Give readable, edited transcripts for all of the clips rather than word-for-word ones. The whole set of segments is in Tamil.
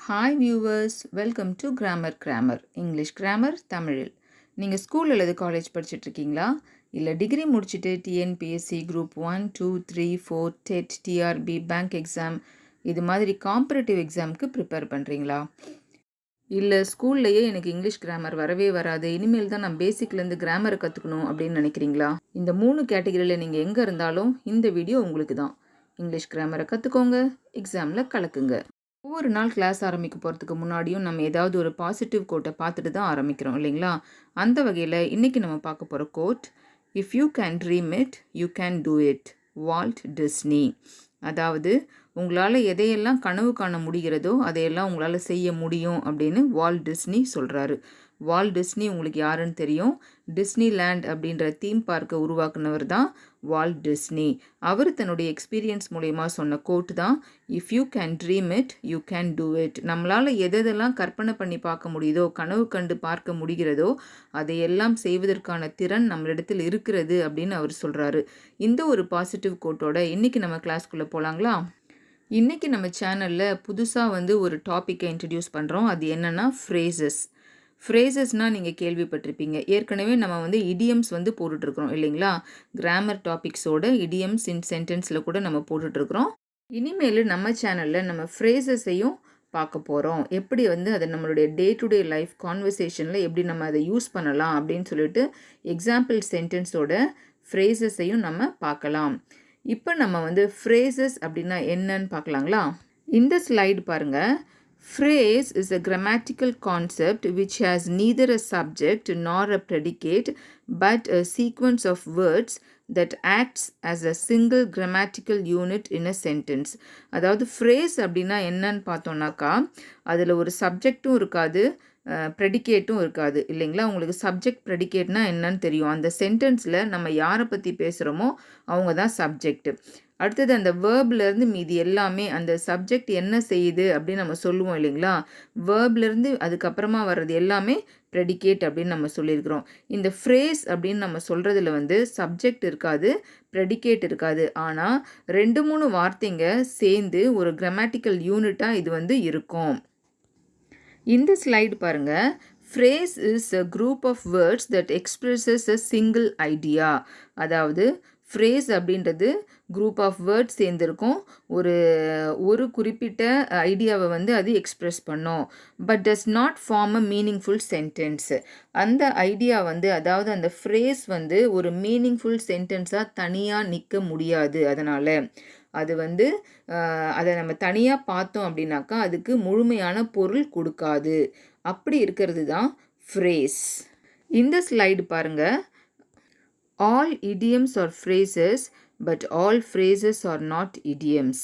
Hi viewers, welcome to grammar English grammar தமிழில். நீங்கள் ஸ்கூல் அல்லது காலேஜ் படிச்சுட்ருக்கீங்களா? இல்லை டிகிரி முடிச்சுட்டு TNPSC group 1, 2, 3, 4, TET, TRB, bank exam இது மாதிரி காம்பரேட்டிவ் எக்ஸாமுக்கு ப்ரிப்பேர் பண்ணுறீங்களா? இல்லை ஸ்கூல்லையே எனக்கு இங்கிலீஷ் கிராமர் வரவே வராது, இனிமேல் தான் நான் பேசிக்லேருந்து கிராமரை கற்றுக்கணும் அப்படின்னு நினைக்கிறீங்களா? இந்த 3 கேட்டகரியில் நீங்கள் எங்கே இருந்தாலும் இந்த வீடியோ உங்களுக்கு தான். இங்கிலீஷ் கிராமரை கற்றுக்கோங்க, எக்ஸாமில் கலக்குங்க. ஒவ்வொரு நாள் கிளாஸ் ஆரம்பிக்க போகிறதுக்கு முன்னாடியும் நம்ம ஏதாவது ஒரு பாசிட்டிவ் கோட்டை பார்த்துட்டு தான் ஆரம்பிக்கிறோம் இல்லைங்களா? அந்த வகையில் இன்றைக்கி நம்ம பார்க்க போகிற quote, if you can dream it you can do it, Walt Disney. அதாவது உங்களால் எதையெல்லாம் கனவு காண முடிகிறதோ அதையெல்லாம் உங்களால் செய்ய முடியும் அப்படின்னு வால்ட் டிஸ்னி சொல்கிறாரு. வால்ட் டிஸ்னி உங்களுக்கு யாருன்னு தெரியும். டிஸ்னி லேண்ட் அப்படின்ற தீம் பார்க்கை உருவாக்குனவர் தான் வால்ட் டிஸ்னி. அவர் தன்னுடைய எக்ஸ்பீரியன்ஸ் மூலயமா சொன்ன கோட் தான், if you can dream it you can do it. நம்மளால் எதெல்லாம் கற்பனை பண்ணி பார்க்க முடியுதோ, கனவு கண்டு பார்க்க முடிகிறதோ அதையெல்லாம் செய்வதற்கான திறன் நம்மளிடத்தில் இருக்கிறது அப்படின்னு அவர் சொல்கிறாரு. இந்த ஒரு பாசிட்டிவ் கோட்டோட இன்றைக்கி நம்ம கிளாஸ்க்குள்ளே போகலாங்களா? இன்றைக்கி நம்ம சேனலில் புதுசாக ஒரு டாப்பிக்கை இன்ட்ரடியூஸ் பண்ணுறோம். அது என்னென்னா ஃப்ரேசஸ்னால் நீங்கள் கேள்விப்பட்டிருப்பீங்க. ஏற்கனவே நம்ம இடியம்ஸ் போட்டுட்ருக்குறோம் இல்லைங்களா? கிராமர் டாபிக்ஸோட இடியம்ஸ் இன் சென்டென்ஸில் கூட நம்ம போட்டுட்ருக்குறோம். இனிமேல் நம்ம சேனலில் நம்ம ஃப்ரேசஸையும் பார்க்க போகிறோம். எப்படி அதை நம்மளுடைய டே டு டே லைஃப் கான்வர்சேஷனில் எப்படி நம்ம அதை யூஸ் பண்ணலாம் அப்படின்னு சொல்லிட்டு எக்ஸாம்பிள் சென்டென்ஸோட ஃப்ரேசஸையும் நம்ம பார்க்கலாம். இப்போ நம்ம ஃப்ரேசஸ் அப்படின்னா என்னன்னு பார்க்கலாங்களா? இந்த ஸ்லைடு பாருங்கள். Phrase is a grammatical concept which has neither a subject nor a predicate but a sequence of words that acts as a single grammatical unit in a sentence. அதாவது phrase அப்படின்னா என்னன்னு பார்த்தோம்னாக்கா, அதில் ஒரு சப்ஜெக்டும் இருக்காது, ப்ரெடிகேட்டும் இருக்காது இல்லைங்களா? உங்களுக்கு சப்ஜெக்ட் ப்ரெடிகேட்னா என்னன்னு தெரியும். அந்த சென்டென்ஸில் நம்ம யாரை பற்றி பேசுகிறோமோ அவங்க தான் சப்ஜெக்ட். அடுத்தது அந்த வேர்ப்லேருந்து மீதி எல்லாமே அந்த சப்ஜெக்ட் என்ன செய்யுது அப்படின்னு நம்ம சொல்லுவோம் இல்லைங்களா? வேர்ப்லேருந்து அதுக்கப்புறமா வர்றது எல்லாமே ப்ரெடிகேட் அப்படின்னு நம்ம சொல்லியிருக்கிறோம். இந்த ஃப்ரேஸ் அப்படின்னு நம்ம சொல்கிறதுல சப்ஜெக்ட் இருக்காது, ப்ரெடிகேட் இருக்காது. ஆனால் 2-3 வார்த்தைங்க சேர்ந்து ஒரு கிராமட்டிக்கல் யூனிட்டாக இது இருக்கும். இந்த ஸ்லைடு பாருங்கள். Phrase is a group of words that expresses a single idea. அதாவது phrase அப்படின்றது குரூப் ஆஃப் வேர்ட்ஸ் சேர்ந்துருக்கும். ஒரு குறிப்பிட்ட ஐடியாவை அது எக்ஸ்ப்ரெஸ் பண்ணும். But does not form a meaningful sentence. அந்த ஐடியா அதாவது அந்த ஃப்ரேஸ் ஒரு மீனிங்ஃபுல் சென்டென்ஸாக தனியாக நிற்க முடியாது. அதனால் அது அதை நம்ம தனியாக பார்த்தோம் அப்படின்னாக்கா அதுக்கு முழுமையான பொருள் கொடுக்காது. அப்படி இருக்கிறது தான் ஃப்ரேஸ். இந்த ஸ்லைடு பாருங்கள். All idioms are phrases but all phrases are not idioms.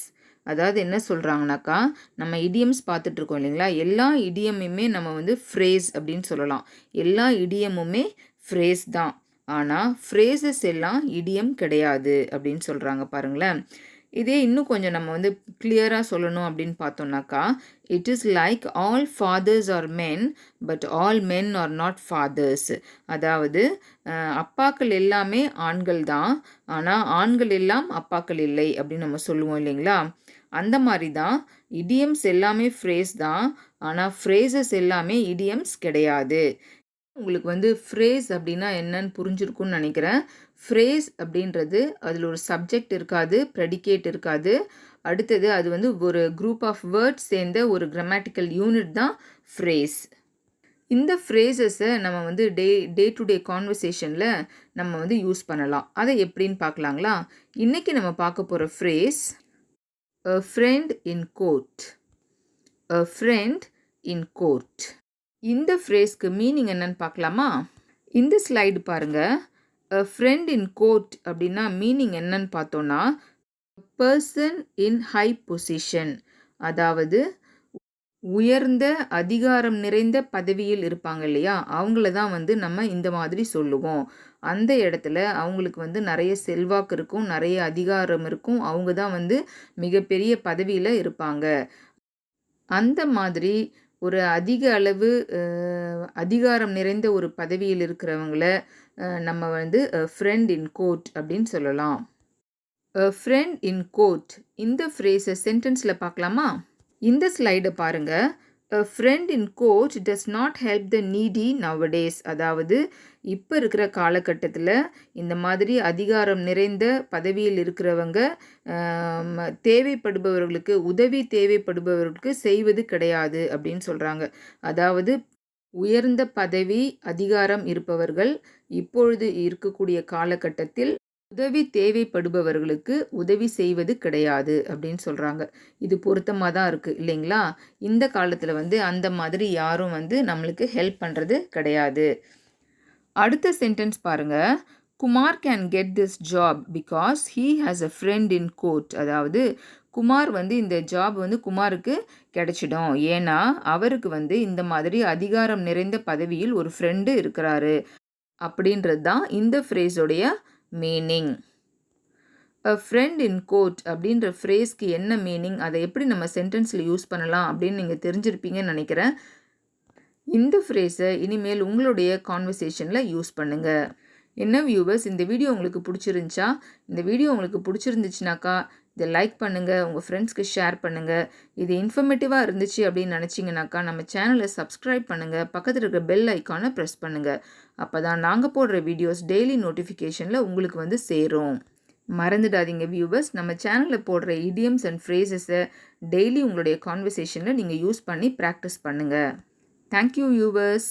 அதாவது என்ன சொல்கிறாங்கனாக்கா, நம்ம idioms பார்த்துட்ருக்கோம் இல்லைங்களா? எல்லா இடியமுமே நம்ம ஃப்ரேஸ் அப்படின்னு சொல்லலாம். எல்லா இடியமுமே ஃப்ரேஸ் தான். ஆனால் ஃப்ரேசஸ் எல்லாம் இடியம் கிடையாது அப்படின்னு சொல்கிறாங்க பாருங்களேன். இதே இன்னும் கொஞ்சம் நம்ம கிளியராக சொல்லணும் அப்படின்னு பார்த்தோம்னாக்கா, it is like all fathers are men but all men are not fathers. அதாவது அப்பாக்கள் எல்லாமே ஆண்கள் தான், ஆனால் ஆண்கள் எல்லாம் அப்பாக்கள் இல்லை அப்படின்னு நம்ம சொல்லுவோம் இல்லைங்களா? அந்த மாதிரி தான் இடியம்ஸ் எல்லாமே ஃப்ரேஸ் தான், ஆனால் ஃப்ரேசஸ் எல்லாமே இடியம்ஸ் கிடையாது. உங்களுக்கு ஃப்ரேஸ் அப்படின்னா என்னன்னு புரிஞ்சிருக்குன்னு நினைக்கிறேன். ஃப்ரேஸ் அப்படின்றது அதில் ஒரு சப்ஜெக்ட் இருக்காது, ப்ரெடிகேட் இருக்காது. அடுத்தது அது ஒரு குரூப் ஆஃப் வேர்ட்ஸ் சேர்ந்த ஒரு கிராமட்டிக்கல் யூனிட் தான் ஃப்ரேஸ். இந்த ஃப்ரேசஸை நம்ம டே டு டே கான்வர்சேஷனில் நம்ம யூஸ் பண்ணலாம். அதை எப்படின்னு பார்க்கலாங்களா? இன்றைக்கி நம்ம பார்க்க போகிற phrase a friend in court. a friend in court. இந்த ஃப்ரேஸ்க்கு மீனிங் என்னன்னு பார்க்கலாமா? இந்த ஸ்லைடு பாருங்கள். a friend in court அப்படின்னா மீனிங் என்னன்னு பார்த்தோன்னா, பர்சன் இன் ஹை பொசிஷன், அதாவது உயர்ந்த அதிகாரம் நிறைந்த பதவியில் இருப்பாங்க இல்லையா? அவங்கள தான் நம்ம இந்த மாதிரி சொல்லுவோம். அந்த இடத்துல அவங்களுக்கு நிறைய செல்வாக்கு இருக்கும், நிறைய அதிகாரம் இருக்கும், அவங்க தான் மிகப்பெரிய பதவியில் இருப்பாங்க. அந்த மாதிரி ஒரு அதிக அளவு அதிகாரம் நிறைந்த ஒரு பதவியில் இருக்கிறவங்கள நம்ம ஃப்ரெண்ட் இன் கோர்ட் அப்படின்னு சொல்லலாம். ஃப்ரெண்ட் இன் கோர்ட் இந்த ஃப்ரேஸை சென்டென்ஸில் பார்க்கலாமா? இந்த ஸ்லைடை பாருங்கள். A friend in court does not help the needy nowadays. அதாவது இப்போ இருக்கிற காலகட்டத்தில் இந்த மாதிரி அதிகாரம் நிறைந்த பதவியில் இருக்கிறவங்க தேவைப்படுபவர்களுக்கு உதவி தேவைப்படுபவர்களுக்கு செய்வது கிடையாது அப்படின்னு சொல்கிறாங்க. அதாவது உயர்ந்த பதவி அதிகாரம் இருப்பவர்கள் இப்பொழுது இருக்கக்கூடிய காலகட்டத்தில் உதவி தேவைப்படுபவர்களுக்கு உதவி செய்வது கிடையாது அப்படின்னு சொல்கிறாங்க. இது பொருத்தமாக தான் இருக்குது இல்லைங்களா? இந்த காலத்தில் அந்த மாதிரி யாரும் நம்மளுக்கு ஹெல்ப் பண்ணுறது கிடையாது. அடுத்த சென்டென்ஸ் பாருங்க. Kumar can get this job because he has a friend in court. அதாவது குமார் இந்த ஜாப் குமாருக்கு கிடைச்சிடும், ஏன்னா அவருக்கு இந்த மாதிரி அதிகாரம் நிறைந்த பதவியில் ஒரு ஃப்ரெண்டு இருக்கிறாரு அப்படின்றது தான் இந்த ஃப்ரேஸோடைய meaning. A friend in court அப்படின்ற ஃப்ரேஸ்க்கு என்ன மீனிங், அதை எப்படி நம்ம சென்டென்ஸில் யூஸ் பண்ணலாம் அப்படின்னு நீங்கள் தெரிஞ்சிருப்பீங்கன்னு நினைக்கிறேன். இந்த ஃப்ரேஸை இனிமேல் உங்களுடைய கான்வர்சேஷனில் யூஸ் பண்ணுங்கள். என்ன வியூவர்ஸ், இந்த வீடியோ உங்களுக்கு பிடிச்சிருந்துச்சா? இந்த வீடியோ உங்களுக்கு பிடிச்சிருந்துச்சுனாக்கா இதை லைக் பண்ணுங்கள், உங்கள் ஃப்ரெண்ட்ஸ்க்கு ஷேர் பண்ணுங்கள். இது இன்ஃபர்மேட்டிவாக இருந்துச்சு அப்படின்னு நினச்சிங்கனாக்கா நம்ம சேனலை சப்ஸ்கிரைப் பண்ணுங்கள், பக்கத்தில் இருக்கிற பெல் ஐக்கானை ப்ரெஸ் பண்ணுங்கள். அப்போ தான் நாங்கள் போடுற வீடியோஸ் டெய்லி நோட்டிஃபிகேஷனில் உங்களுக்கு சேரும். மறந்துடாதீங்க வியூவர்ஸ், நம்ம சேனலில் போடுற இடியம்ஸ் அண்ட் ஃப்ரேசஸை டெய்லி உங்களுடைய கான்வர்சேஷனில் நீங்கள் யூஸ் பண்ணி ப்ராக்டிஸ் பண்ணுங்கள். Thank you viewers.